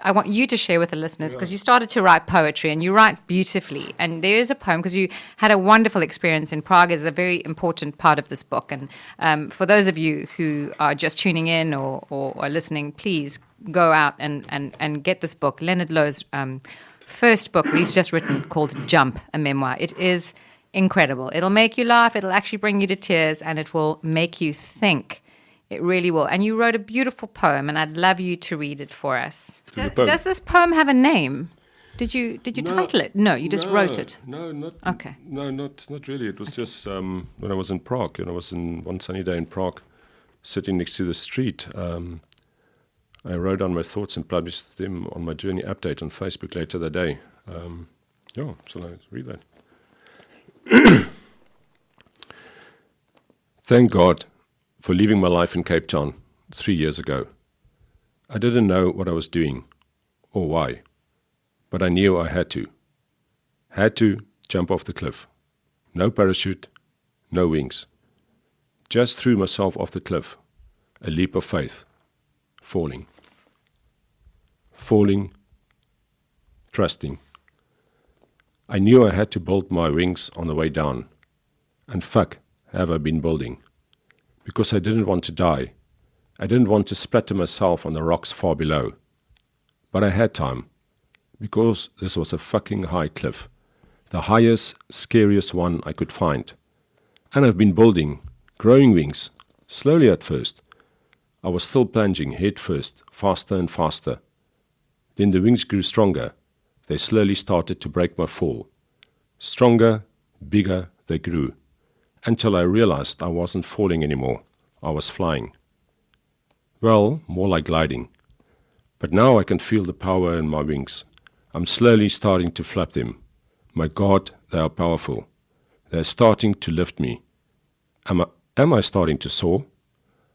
I want you to share with the listeners, because you started to write poetry and you write beautifully. And there is a poem, because you had a wonderful experience in Prague, is a very important part of this book. And for those of you who are just tuning in or listening, please go out and get this book, Lenerd Louw's first book he's just written, called Jump, a memoir. It is incredible. It'll make you laugh. It'll actually bring you to tears, and it will make you think. It really will. And you wrote a beautiful poem, and I'd love you to read it for us. Does this poem have a name? Did you title it? No, you just wrote it. No, not. Okay. No, not really. It was just when I was in Prague. I was in one sunny day in Prague, sitting next to the street. I wrote down my thoughts and published them on my journey update on Facebook later that day. So let's read that. Thank God for leaving my life in Cape Town 3 years ago. I didn't know what I was doing or why, but I knew I had to. Had to jump off the cliff. No parachute, no wings. Just threw myself off the cliff. A leap of faith. Falling. Falling. Trusting. I knew I had to build my wings on the way down. And fuck, have I been building. Because I didn't want to die. I didn't want to splatter myself on the rocks far below. But I had time. Because this was a fucking high cliff. The highest, scariest one I could find. And I've been building, growing wings, slowly at first. I was still plunging head first, faster and faster. Then the wings grew stronger. They slowly started to break my fall. Stronger, bigger they grew. Until I realized I wasn't falling anymore. I was flying. Well, more like gliding. But now I can feel the power in my wings. I'm slowly starting to flap them. My God, they are powerful. They're starting to lift me. Am I starting to soar?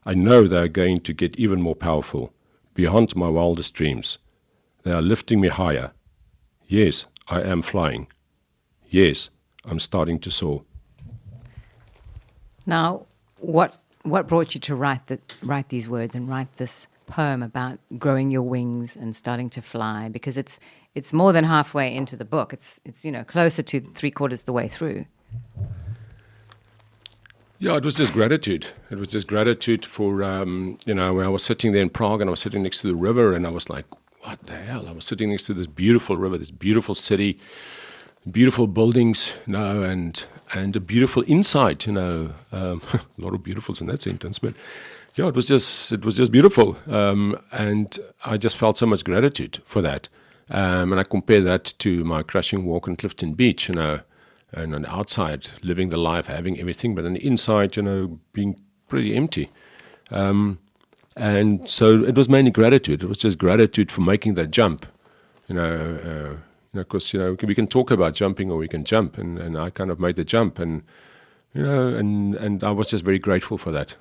I know they are going to get even more powerful, beyond my wildest dreams. They are lifting me higher. Yes, I am flying. Yes, I'm starting to soar. Now, what brought you to write these words and write this poem about growing your wings and starting to fly? Because it's more than halfway into the book. It's closer to 3/4 the way through. Yeah, it was just gratitude. It was just gratitude for when I was sitting there in Prague and I was sitting next to the river and I was like, what the hell? I was sitting next to this beautiful river, this beautiful city, beautiful buildings, and a beautiful insight, a lot of beautifuls in that sentence, but yeah, it was just beautiful, and I just felt so much gratitude for that, and I compare that to my crushing walk on Clifton Beach, and on the outside living the life, having everything, but on the inside, being pretty empty, and so it was mainly gratitude. It was just gratitude for making that jump, because we can talk about jumping or we can jump, and I kind of made the jump, and I was just very grateful for that.